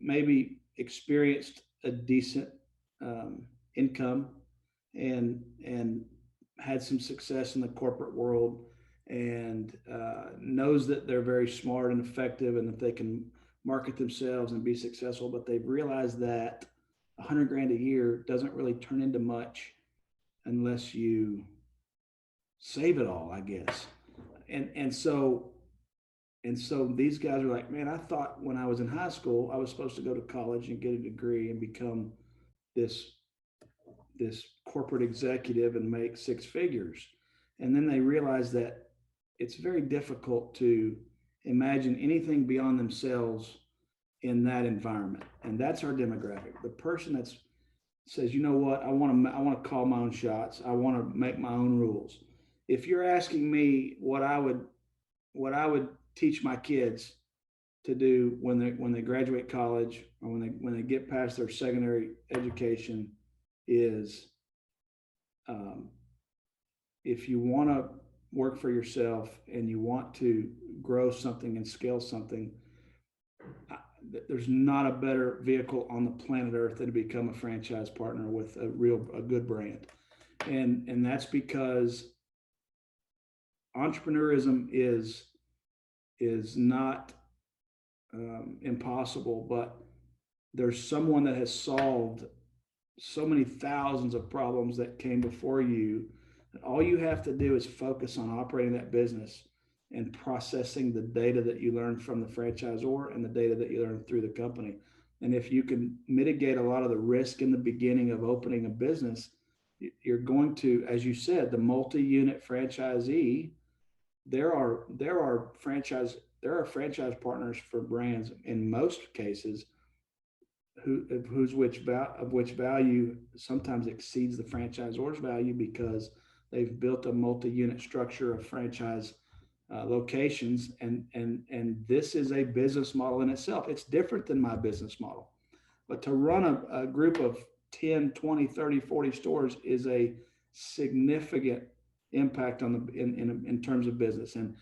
maybe experienced a decent income and had some success in the corporate world, and knows that they're very smart and effective and that they can market themselves and be successful, but they've realized that $100,000 a year doesn't really turn into much unless you save it all, I guess. And so these guys are like, man, I thought when I was in high school, I was supposed to go to college and get a degree and become this corporate executive and make six figures. And then they realize that it's very difficult to imagine anything beyond themselves in that environment. And that's our demographic. The person that says, you know what, I want to call my own shots. I want to make my own rules. If you're asking me what I would teach my kids to do when they graduate college, or when they get past their secondary education, is if you want to work for yourself and you want to grow something and scale something, there's not a better vehicle on the planet Earth than to become a franchise partner with a good brand. And that's because entrepreneurism is not impossible, but there's someone that has solved so many thousands of problems that came before you, that all you have to do is focus on operating that business and processing the data that you learn from the franchisor and the data that you learn through the company. And if you can mitigate a lot of the risk in the beginning of opening a business, you're going to, as you said, the multi-unit franchisee, there are franchise partners for brands in most cases which value sometimes exceeds the franchisor's value, because they've built a multi-unit structure of franchise locations, and this is a business model in itself. It's different than my business model. But to run a group of 10, 20, 30, 40 stores is a significant impact on the in terms of business. And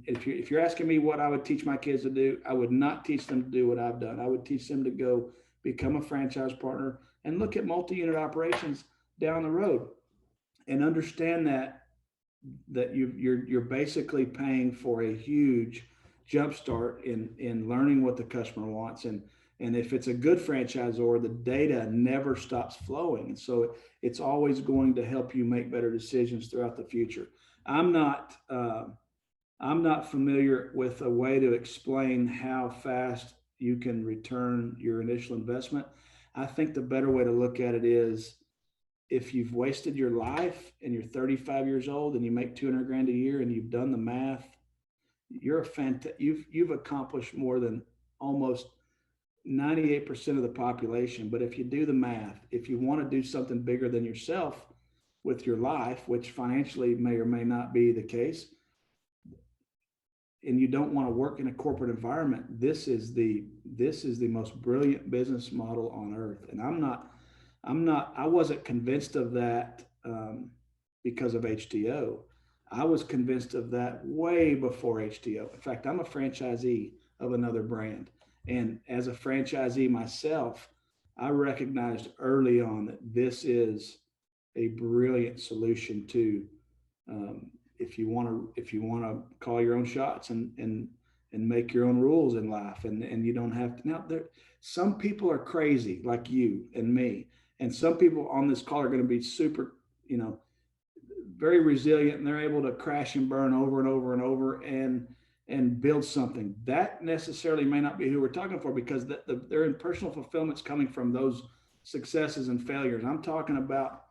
if you're asking me what I would teach my kids to do, I would not teach them to do what I've done. I would teach them to go become a franchise partner and look at multi-unit operations down the road and understand that you're basically paying for a huge jumpstart in learning what the customer wants. And if it's a good franchisor, the data never stops flowing. And so it's always going to help you make better decisions throughout the future. I'm not familiar with a way to explain how fast you can return your initial investment. I think the better way to look at it is, if you've wasted your life and you're 35 years old and you make 200 grand a year and you've done the math, you've accomplished more than almost 98% of the population. But if you do the math, if you want to do something bigger than yourself with your life, which financially may or may not be the case, and you don't want to work in a corporate environment, this is the most brilliant business model on earth. And I wasn't convinced of that because of HTeao. I was convinced of that way before HTeao. In fact, I'm a franchisee of another brand. And as a franchisee myself, I recognized early on that this is a brilliant solution to, if you want to call your own shots and make your own rules in life, and you don't have to. Now, some people are crazy like you and me, and some people on this call are going to be super, very resilient, and they're able to crash and burn over and over and over and build something. That necessarily may not be who we're talking for, because their personal fulfillment's coming from those successes and failures. I'm talking about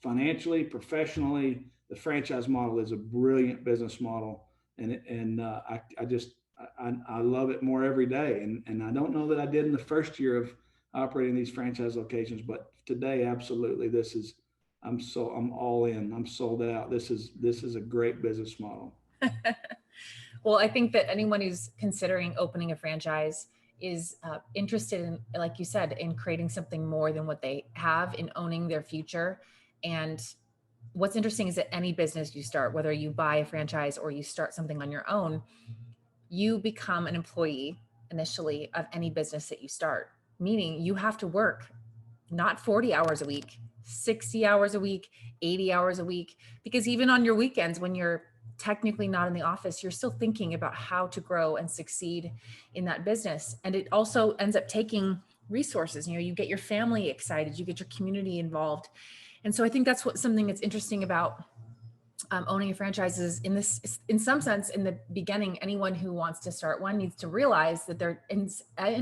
financially, professionally. The franchise model is a brilliant business model, and I love it more every day. And I don't know that I did in the first year of operating these franchise locations, but today, absolutely, I'm all in. I'm sold out. This is a great business model. Well, I think that anyone who's considering opening a franchise is interested in, like you said, in creating something more than what they have, in owning their future. And what's interesting is that any business you start, whether you buy a franchise or you start something on your own, you become an employee initially of any business that you start, meaning you have to work not 40 hours a week, 60 hours a week, 80 hours a week, because even on your weekends, when you're technically not in the office, you're still thinking about how to grow and succeed in that business. And it also ends up taking resources. You get your family excited, you get your community involved. And so I think that's something that's interesting about owning a franchise is, in some sense, in the beginning, anyone who wants to start one needs to realize that they're in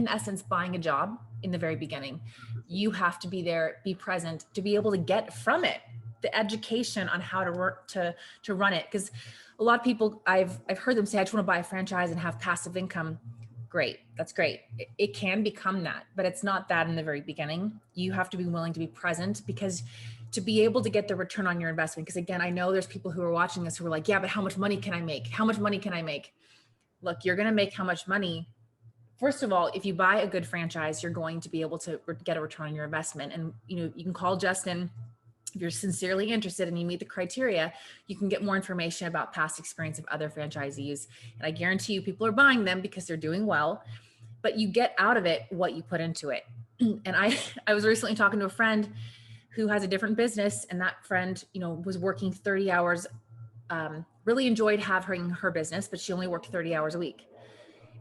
essence buying a job in the very beginning. You have to be there, be present, to be able to get from it the education on how to work to run it. Because a lot of people, I've heard them say, I just want to buy a franchise and have passive income. Great, that's great. It can become that, but it's not that in the very beginning. You have to be willing to be present, because to be able to get the return on your investment. Because again, I know there's people who are watching this who are like, yeah, but how much money can I make? How much money can I make? Look, you're going to make how much money. First of all, if you buy a good franchise, you're going to be able to get a return on your investment. And, you can call Justin if you're sincerely interested and you meet the criteria. You can get more information about past experience of other franchisees. And I guarantee you people are buying them because they're doing well, but you get out of it what you put into it. And I was recently talking to a friend who has a different business, and that friend, was working 30 hours, really enjoyed having her business, but she only worked 30 hours a week.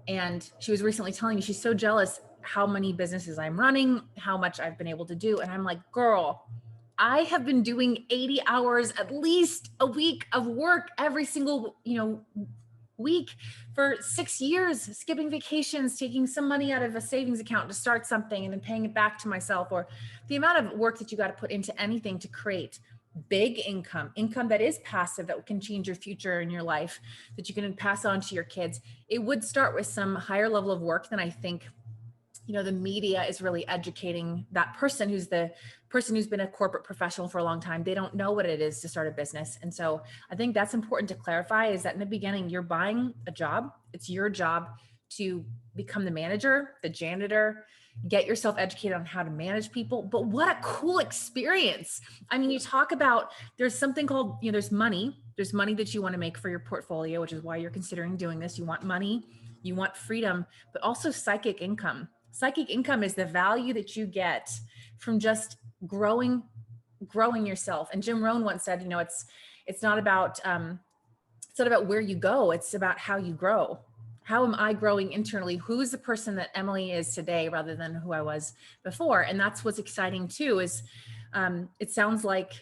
And she was recently telling me she's so jealous how many businesses I'm running, how much I've been able to do. And I'm like, girl, I have been doing 80 hours at least a week of work every single, week for 6 years, skipping vacations, taking some money out of a savings account to start something and then paying it back to myself. Or the amount of work that you got to put into anything to create big income that is passive, that can change your future in your life, that you can pass on to your kids. It would start with some higher level of work than I think the media is really educating that person who's been a corporate professional for a long time. They don't know what it is to start a business. And so I think that's important to clarify, is that in the beginning, you're buying a job. It's your job. to become the manager, the janitor, get yourself educated on how to manage people. But what a cool experience. I mean, you talk about, there's something called, there's money that you want to make for your portfolio, which is why you're considering doing this. You want money, you want freedom, but also psychic income. Psychic income is the value that you get from just growing yourself. And Jim Rohn once said, it's not about where you go. It's about how you grow. How am I growing internally? Who's the person that Emily is today rather than who I was before? And that's what's exciting too, is it sounds like,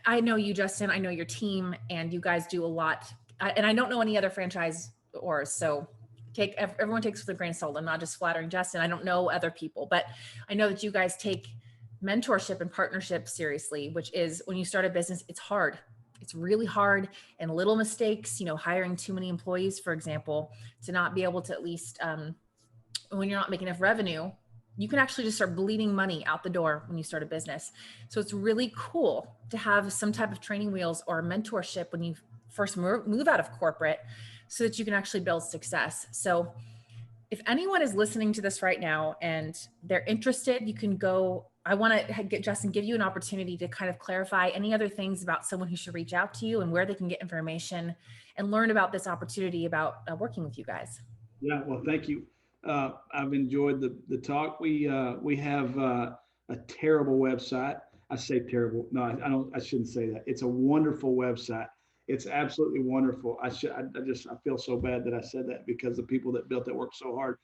I know you, Justin, I know your team, and you guys do a lot. And I don't know any other franchisors, so everyone takes with a grain of salt. I'm not just flattering Justin. I don't know other people, but I know that you guys take mentorship and partnership seriously, which is, when you start a business, it's hard. It's really hard, and little mistakes, hiring too many employees, for example, to not be able to, at least when you're not making enough revenue, you can actually just start bleeding money out the door when you start a business. So it's really cool to have some type of training wheels or mentorship when you first move out of corporate, so that you can actually build success. So if anyone is listening to this right now and they're interested, you can go. I want to get Justin, give you an opportunity to kind of clarify any other things about someone who should reach out to you and where they can get information and learn about this opportunity about working with you guys. Yeah, well, thank you. I've enjoyed the talk. We have a terrible website. I say terrible. No, I shouldn't say that. It's a wonderful website. It's absolutely wonderful. I feel so bad that I said that, because the people that built it worked so hard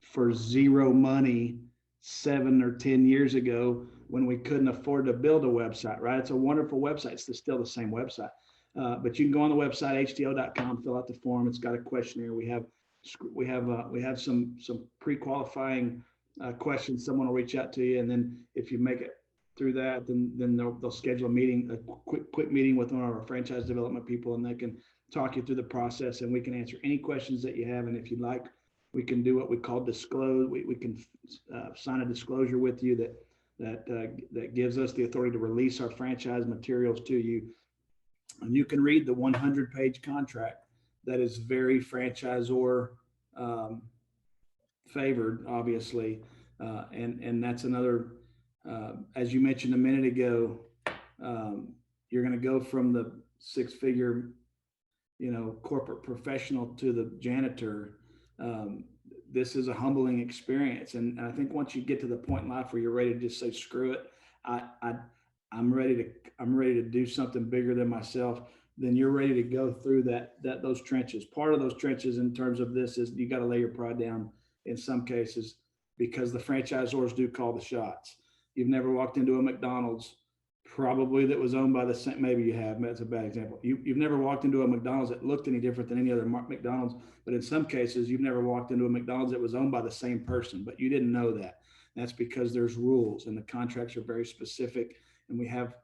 for zero money 7 or 10 years ago, when we couldn't afford to build a website, right? It's a wonderful website. It's still the same website. But you can go on the website, HTeao.com, fill out the form. It's got a questionnaire. We have some pre-qualifying questions. Someone will reach out to you, and then if you make it through that, then they'll schedule a quick meeting with one of our franchise development people, and they can talk you through the process, and we can answer any questions that you have. And if you'd like, we can do what we call disclose. We can sign a disclosure with you that gives us the authority to release our franchise materials to you, and you can read the 100-page contract that is very franchisor favored, obviously, and that's another. As you mentioned a minute ago, you're going to go from the six-figure, corporate professional to the janitor. This is a humbling experience, and I think once you get to the point in life where you're ready to just say, "Screw it, I'm ready to do something bigger than myself," then you're ready to go through those trenches. Part of those trenches in terms of this is you got to lay your pride down in some cases, because the franchisors do call the shots. You've never walked into a McDonald's, probably, that was owned by the same. Maybe you have. That's a bad example. You've never walked into a McDonald's that looked any different than any other McDonald's. But in some cases, you've never walked into a McDonald's that was owned by the same person, but you didn't know that. That's because there's rules, and the contracts are very specific. And we have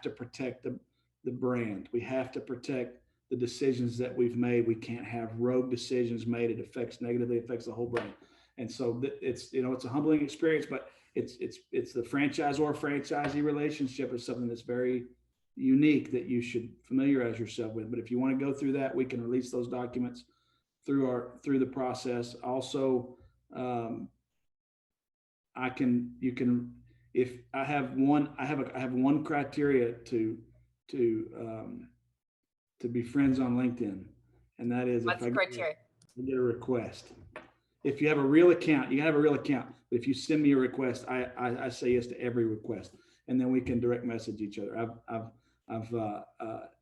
to protect the brand. We have to protect the decisions that we've made. We can't have rogue decisions made. It negatively affects the whole brand. And so it's a humbling experience, but it's the franchisor-franchisee relationship is something that's very unique that you should familiarize yourself with. But if you want to go through that, we can release those documents through the process. Also, if I have one criteria to be friends on LinkedIn, and that is What's the criteria? I get a request. If you have a real account, you can have a real account. But if you send me a request, I say yes to every request, and then we can direct message each other. I've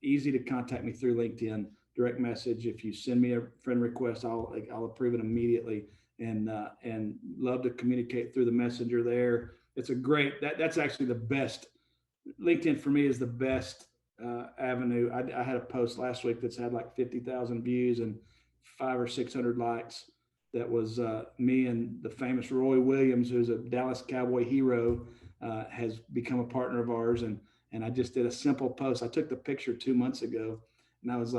easy to contact me through LinkedIn, direct message. If you send me a friend request, I'll approve it immediately, and love to communicate through the messenger there. It's a great, that's actually the best. LinkedIn for me is the best avenue. I had a post last week that's had like 50,000 views and 500 or 600 likes. That was me and the famous Roy Williams, who's a Dallas Cowboy hero, has become a partner of ours. And I just did a simple post. I took the picture 2 months ago, and I was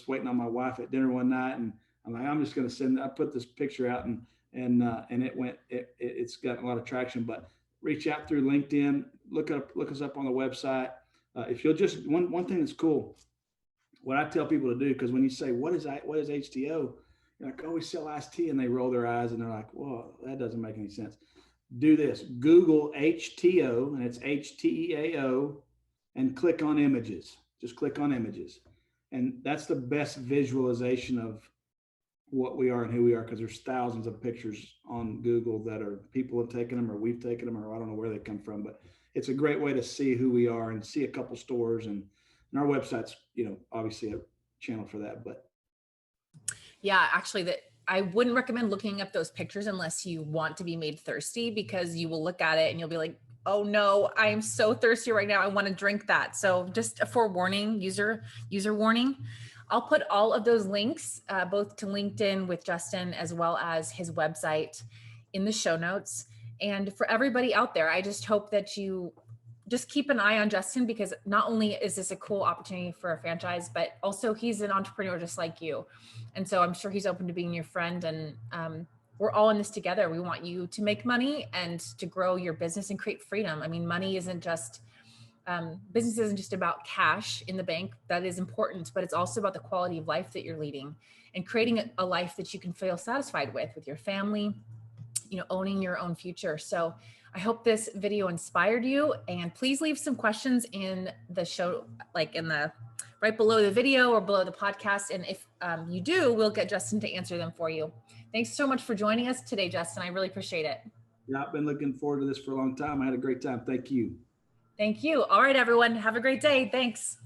waiting on my wife at dinner one night, and I'm like, I'm just going to I put this picture out, and it's gotten a lot of traction. But reach out through LinkedIn, look us up on the website. If you'll just, one thing that's cool, what I tell people to do, because when you say, what is HTeao? You're like, oh, we sell iced tea, and they roll their eyes and they're like, well, that doesn't make any sense. Do this. Google HTeao, and it's HTeao, and click on images. Just click on images. And that's the best visualization of what we are and who we are, because there's thousands of pictures on Google that are people have taken them or we've taken them, or I don't know where they come from, but it's a great way to see who we are and see a couple stores, and our website's, obviously a channel for that. But yeah, actually that I wouldn't recommend looking up those pictures unless you want to be made thirsty, because you will look at it and you'll be like, oh no, I am so thirsty right now. I want to drink that. So just a forewarning, user warning. I'll put all of those links, both to LinkedIn with Justin as well as his website, in the show notes. And for everybody out there, I just hope that you just keep an eye on Justin, because not only is this a cool opportunity for a franchise, but also he's an entrepreneur just like you. And so I'm sure he's open to being your friend, and we're all in this together. We want you to make money and to grow your business and create freedom. I mean, money isn't just, business isn't just about cash in the bank. That is important, but it's also about the quality of life that you're leading and creating a life that you can feel satisfied with your family, owning your own future. So I hope this video inspired you, and please leave some questions in the show, like in the right below the video or below the podcast. And if you do, we'll get Justin to answer them for you. Thanks so much for joining us today, Justin. I really appreciate it. yeah, I've been looking forward to this for a long time. I had a great time. Thank you. Thank you. All right, everyone. Have a great day. Thanks.